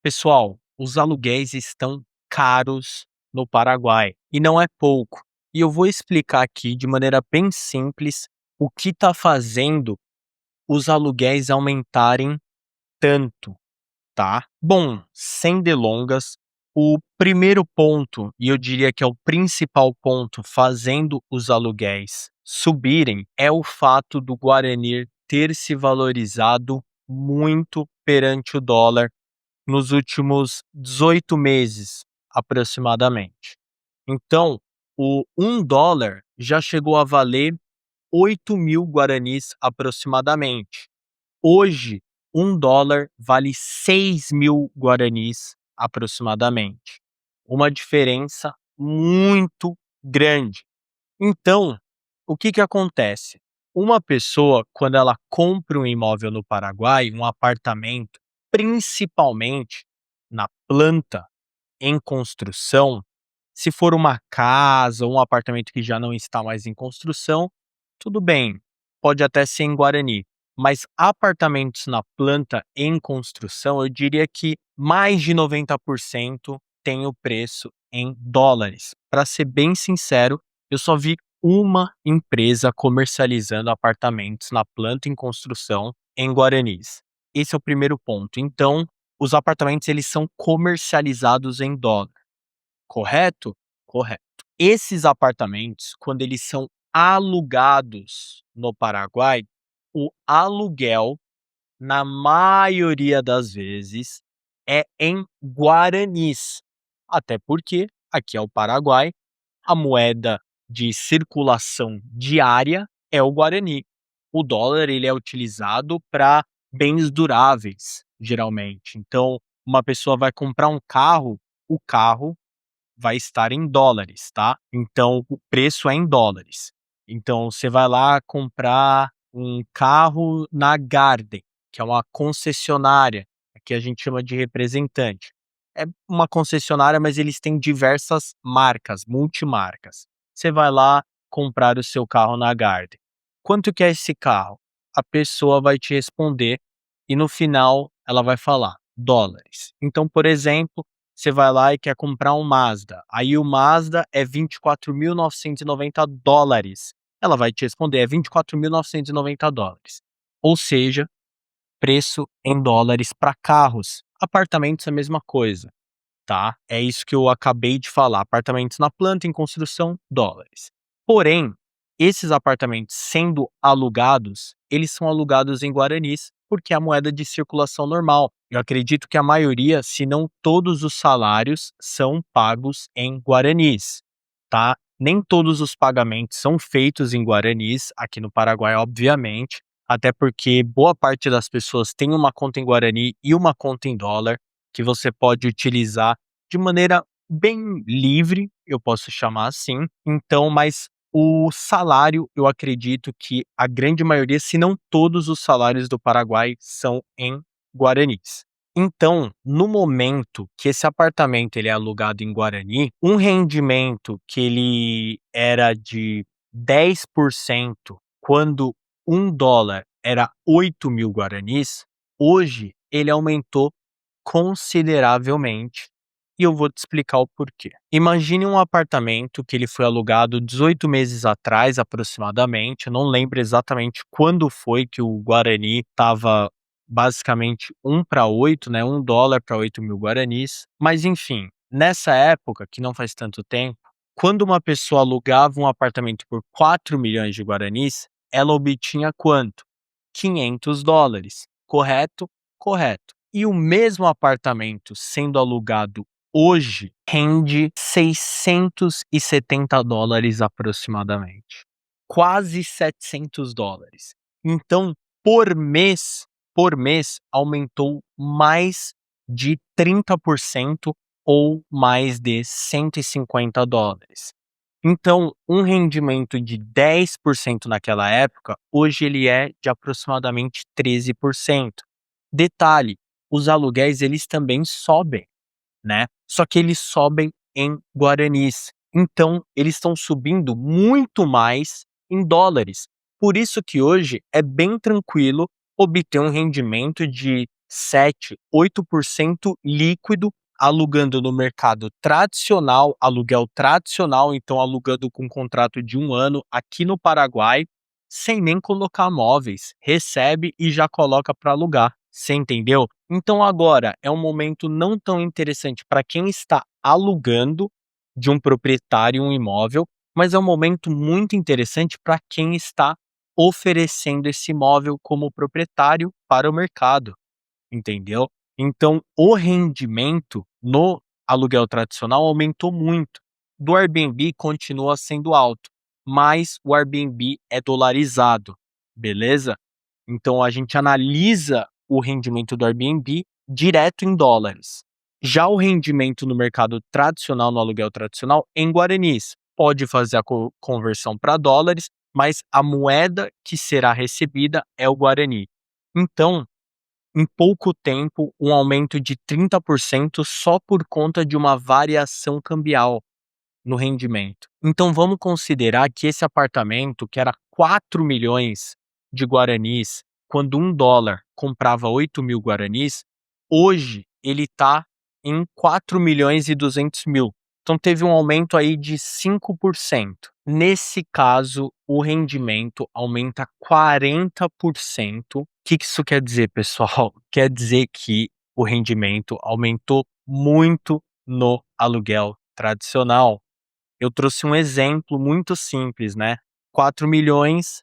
Pessoal, os aluguéis estão caros no Paraguai e não é pouco. E eu vou explicar aqui de maneira bem simples o que está fazendo os aluguéis aumentarem tanto, tá? Bom, sem delongas, o primeiro ponto, e eu diria que é o principal ponto fazendo os aluguéis subirem, é o fato do Guarani ter se valorizado muito perante o dólar nos últimos 18 meses, aproximadamente. Então, o $1 já chegou a valer 8.000 guaranis aproximadamente. Hoje, $1 vale 6.000 guaranis aproximadamente. Uma diferença muito grande. Então, o que que acontece? Uma pessoa, quando ela compra um imóvel no Paraguai, um apartamento, principalmente na planta em construção, se for uma casa ou um apartamento que já não está mais em construção, tudo bem, pode até ser em Guarani, mas apartamentos na planta em construção, eu diria que mais de 90% tem o preço em dólares. Para ser bem sincero, eu só vi uma empresa comercializando apartamentos na planta em construção em guaranis. Esse é o primeiro ponto. Então, os apartamentos eles são comercializados em dólar, correto? Correto. Esses apartamentos, quando eles são alugados no Paraguai, o aluguel, na maioria das vezes, é em guaranis. Até porque aqui é o Paraguai, a moeda de circulação diária é o guarani. O dólar ele é utilizado para bens duráveis, geralmente. Então, uma pessoa vai comprar um carro, o carro vai estar em dólares, tá? Então, o preço é em dólares. Então, você vai lá comprar um carro na Garden, que é uma concessionária, que a gente chama de representante. É uma concessionária, mas eles têm diversas marcas, multimarcas. Você vai lá comprar o seu carro na Garden. Quanto que é esse carro? A pessoa vai te responder e no final ela vai falar dólares. Então, por exemplo, você vai lá e quer comprar um Mazda, aí o Mazda é $24.990. Ela vai te responder, é $24.990. Ou seja, preço em dólares para carros. Apartamentos é a mesma coisa, tá? É isso que eu acabei de falar, apartamentos na planta, em construção, dólares. Porém, esses apartamentos sendo alugados, eles são alugados em guaranis, porque é a moeda de circulação normal. Eu acredito que a maioria, se não todos os salários, são pagos em guaranis, tá? Nem todos os pagamentos são feitos em guaranis, aqui no Paraguai, obviamente, até porque boa parte das pessoas tem uma conta em guarani e uma conta em dólar, que você pode utilizar de maneira bem livre, eu posso chamar assim. Então, mas o salário, eu acredito que a grande maioria, se não todos os salários do Paraguai são em guaranis. Então, no momento que esse apartamento ele é alugado em Guarani, um rendimento que ele era de 10% quando $1 era 8.000 guaranis, hoje ele aumentou consideravelmente e eu vou te explicar o porquê. Imagine um apartamento que ele foi alugado 18 meses atrás, aproximadamente. Eu não lembro exatamente quando foi que o Guarani estava basicamente 1 para 8, né? $1 para 8.000 guaranis. Mas enfim, nessa época, que não faz tanto tempo, quando uma pessoa alugava um apartamento por 4 milhões de guaranis, ela obtinha quanto? $500, correto? Correto. E o mesmo apartamento sendo alugado hoje rende $670 aproximadamente, quase $700. Então, por mês aumentou mais de 30% ou mais de $150. Então, um rendimento de 10% naquela época, hoje ele é de aproximadamente 13%. Detalhe, os aluguéis eles também sobem, né, só que eles sobem em guaranis, então eles estão subindo muito mais em dólares. Por isso que hoje é bem tranquilo obter um rendimento de 7, 8% líquido, alugando no mercado tradicional, aluguel tradicional, então alugando com contrato de 1 ano aqui no Paraguai, sem nem colocar móveis, recebe e já coloca para alugar, você entendeu? Então agora é um momento não tão interessante para quem está alugando de um proprietário um imóvel, mas é um momento muito interessante para quem está oferecendo esse imóvel como proprietário para o mercado, entendeu? Então, o rendimento no aluguel tradicional aumentou muito. Do Airbnb continua sendo alto, mas o Airbnb é dolarizado, beleza? Então a gente analisa o rendimento do Airbnb direto em dólares. Já o rendimento no mercado tradicional, no aluguel tradicional, em guaranis. Pode fazer a conversão para dólares, mas a moeda que será recebida é o guarani. Então, em pouco tempo, um aumento de 30% só por conta de uma variação cambial no rendimento. Então vamos considerar que esse apartamento, que era 4 milhões de guaranis, quando $1 comprava 8.000 guaranis, hoje ele está em 4.200.000. Então teve um aumento aí de 5%. Nesse caso, o rendimento aumenta 40%. O que isso quer dizer, pessoal? Quer dizer que o rendimento aumentou muito no aluguel tradicional. Eu trouxe um exemplo muito simples, né, 4 milhões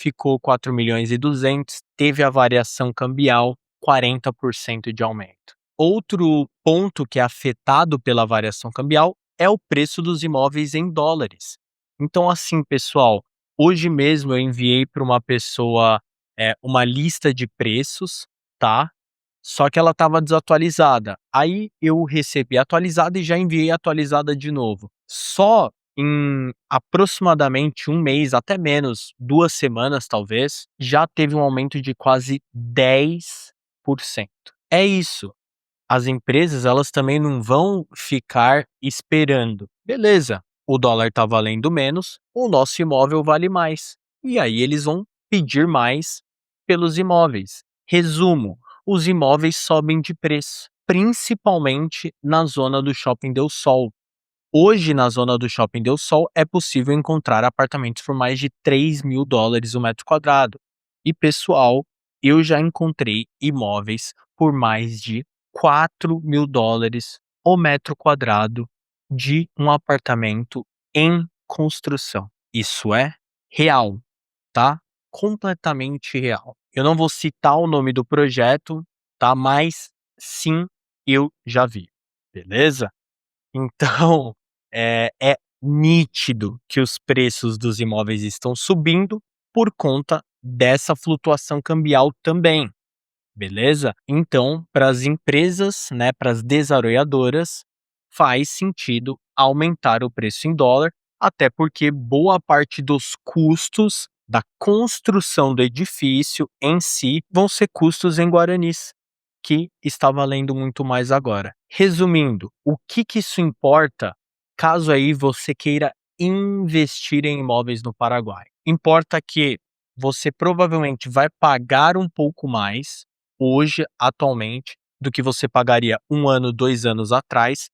ficou 4.200.000, teve a variação cambial, 40% de aumento. Outro ponto que é afetado pela variação cambial é o preço dos imóveis em dólares. Então assim, pessoal, hoje mesmo eu enviei para uma pessoa, uma lista de preços, tá, só que ela estava desatualizada. Aí eu recebi atualizada e já enviei atualizada de novo. Só em aproximadamente 1 mês, até menos, 2 semanas talvez, já teve um aumento de quase 10%. É isso, as empresas elas também não vão ficar esperando. Beleza, o dólar está valendo menos, o nosso imóvel vale mais. E aí eles vão pedir mais pelos imóveis. Resumo, os imóveis sobem de preço, principalmente na zona do Shopping Del Sol. Hoje, na zona do Shopping Del Sol, é possível encontrar apartamentos por mais de $3.000 o metro quadrado. E, pessoal, eu já encontrei imóveis por mais de $4.000 o metro quadrado de um apartamento em construção. Isso é real, tá? Completamente real. Eu não vou citar o nome do projeto, tá? Mas sim, eu já vi, beleza? Então, é nítido que os preços dos imóveis estão subindo por conta dessa flutuação cambial também, beleza? Então, para as empresas, né, para as desarrolhadoras, faz sentido aumentar o preço em dólar, até porque boa parte dos custos da construção do edifício em si vão ser custos em guaranis, que está valendo muito mais agora. Resumindo, o que isso importa caso aí você queira investir em imóveis no Paraguai? Importa que você provavelmente vai pagar um pouco mais hoje, atualmente, do que você pagaria 1 ano, 2 anos atrás,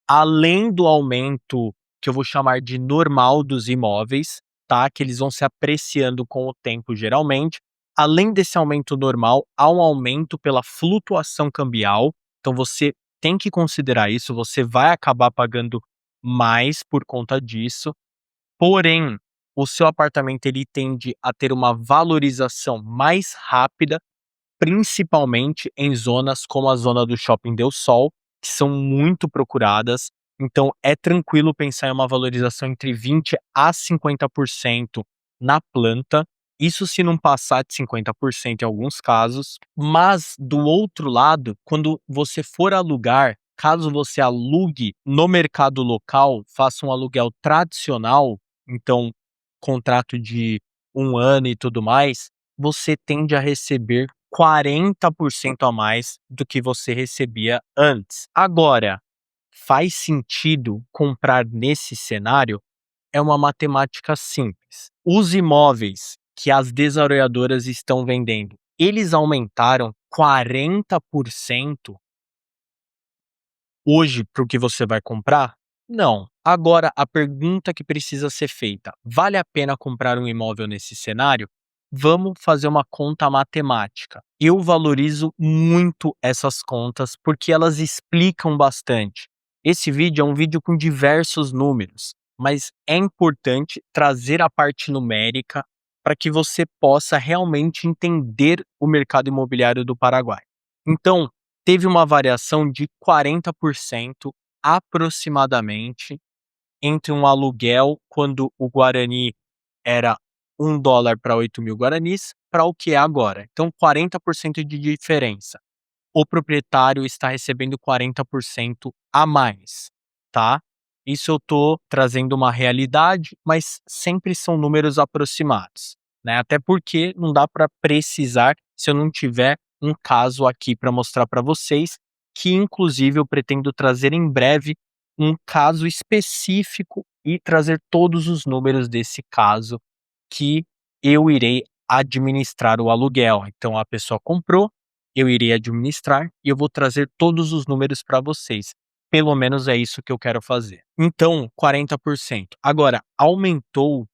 além do aumento que eu vou chamar de normal dos imóveis, tá, que eles vão se apreciando com o tempo geralmente. Além desse aumento normal, há um aumento pela flutuação cambial, então você tem que considerar isso, você vai acabar pagando mais por conta disso, porém, o seu apartamento ele tende a ter uma valorização mais rápida, principalmente em zonas como a zona do Shopping Del Sol, que são muito procuradas. Então é tranquilo pensar em uma valorização entre 20 a 50% na planta. Isso se não passar de 50% em alguns casos. Mas do outro lado, quando você for alugar, caso você alugue no mercado local, faça um aluguel tradicional, então contrato de 1 ano e tudo mais, você tende a receber 40% a mais do que você recebia antes. Agora, faz sentido comprar nesse cenário? É uma matemática simples. Os imóveis que as desarrolladoras estão vendendo, eles aumentaram 40% hoje para o que você vai comprar? Não. Agora a pergunta que precisa ser feita: vale a pena comprar um imóvel nesse cenário? Vamos fazer uma conta matemática. Eu valorizo muito essas contas porque elas explicam bastante. Esse vídeo é um vídeo com diversos números, mas é importante trazer a parte numérica para que você possa realmente entender o mercado imobiliário do Paraguai. Então, teve uma variação de 40% aproximadamente entre um aluguel quando o guarani era $1 para 8.000 guaranis, para o que é agora. Então 40% de diferença. O proprietário está recebendo 40% a mais, tá? Isso eu tô trazendo uma realidade, mas sempre são números aproximados, né? Até porque não dá para precisar se eu não tiver um caso aqui para mostrar para vocês, que inclusive eu pretendo trazer em breve um caso específico e trazer todos os números desse caso que eu irei administrar o aluguel. Então a pessoa comprou, eu irei administrar e eu vou trazer todos os números para vocês. Pelo menos é isso que eu quero fazer. Então, 40%. Agora, aumentou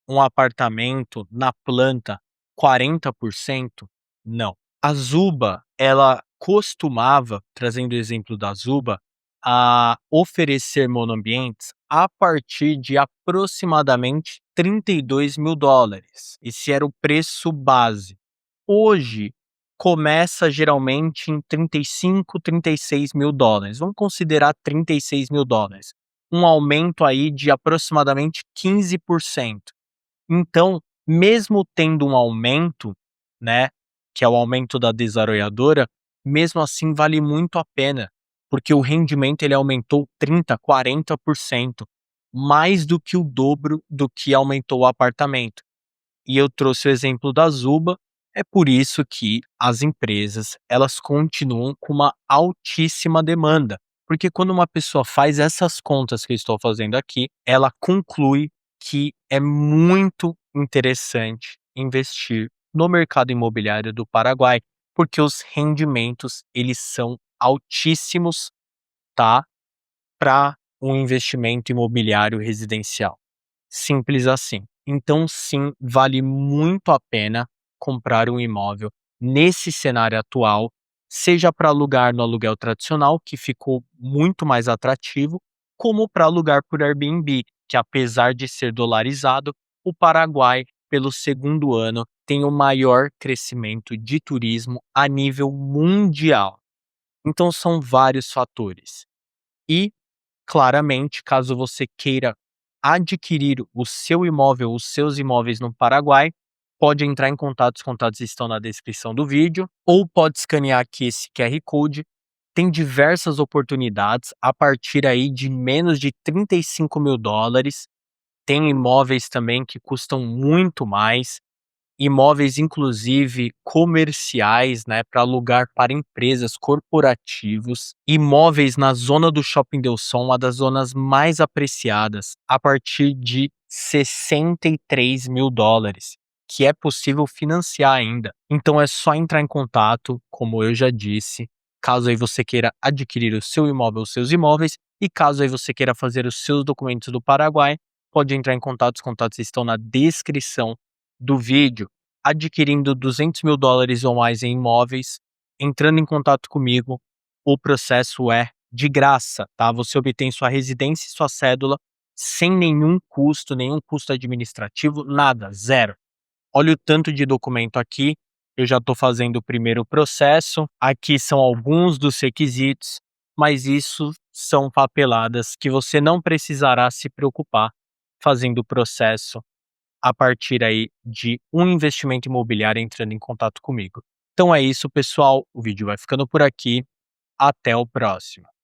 um apartamento na planta 40%? Não. A Zuba, ela costumava, trazendo o exemplo da Zuba, a oferecer monoambientes a partir de aproximadamente $32.000. Esse era o preço base. Hoje, começa geralmente em 35, $36.000. Vamos considerar $36.000. Um aumento aí de aproximadamente 15%. Então, mesmo tendo um aumento, né, que é o aumento da desarrolladora, mesmo assim vale muito a pena, porque o rendimento ele aumentou 30, 40%, mais do que o dobro do que aumentou o apartamento. E eu trouxe o exemplo da Zuba, é por isso que as empresas, elas continuam com uma altíssima demanda, porque quando uma pessoa faz essas contas que eu estou fazendo aqui, ela conclui que é muito interessante investir no mercado imobiliário do Paraguai, porque os rendimentos, eles são altíssimos, tá, para um investimento imobiliário residencial. Simples assim. Então sim, vale muito a pena comprar um imóvel nesse cenário atual, seja para alugar no aluguel tradicional, que ficou muito mais atrativo, como para alugar por Airbnb, que apesar de ser dolarizado, o Paraguai, pelo segundo ano, tem o maior crescimento de turismo a nível mundial. Então são vários fatores. E claramente, caso você queira adquirir o seu imóvel, os seus imóveis no Paraguai, pode entrar em contato, os contatos estão na descrição do vídeo, ou pode escanear aqui esse QR Code. Tem diversas oportunidades a partir aí de menos de $35.000. Tem imóveis também que custam muito mais. Imóveis, inclusive comerciais, né, para alugar para empresas, corporativos. Imóveis na zona do Shopping Del Sol, uma das zonas mais apreciadas, a partir de $63.000, que é possível financiar ainda. Então é só entrar em contato, como eu já disse, caso aí você queira adquirir o seu imóvel, os seus imóveis, e caso aí você queira fazer os seus documentos do Paraguai, pode entrar em contato, os contatos estão na descrição do vídeo. Adquirindo $200.000 ou mais em imóveis, entrando em contato comigo, o processo é de graça, tá? Você obtém sua residência e sua cédula sem nenhum custo administrativo, nada, zero. Olha o tanto de documento aqui, eu já estou fazendo o primeiro processo, aqui são alguns dos requisitos, mas isso são papeladas que você não precisará se preocupar fazendo o processo a partir aí de um investimento imobiliário entrando em contato comigo. Então é isso, pessoal. O vídeo vai ficando por aqui. Até o próximo.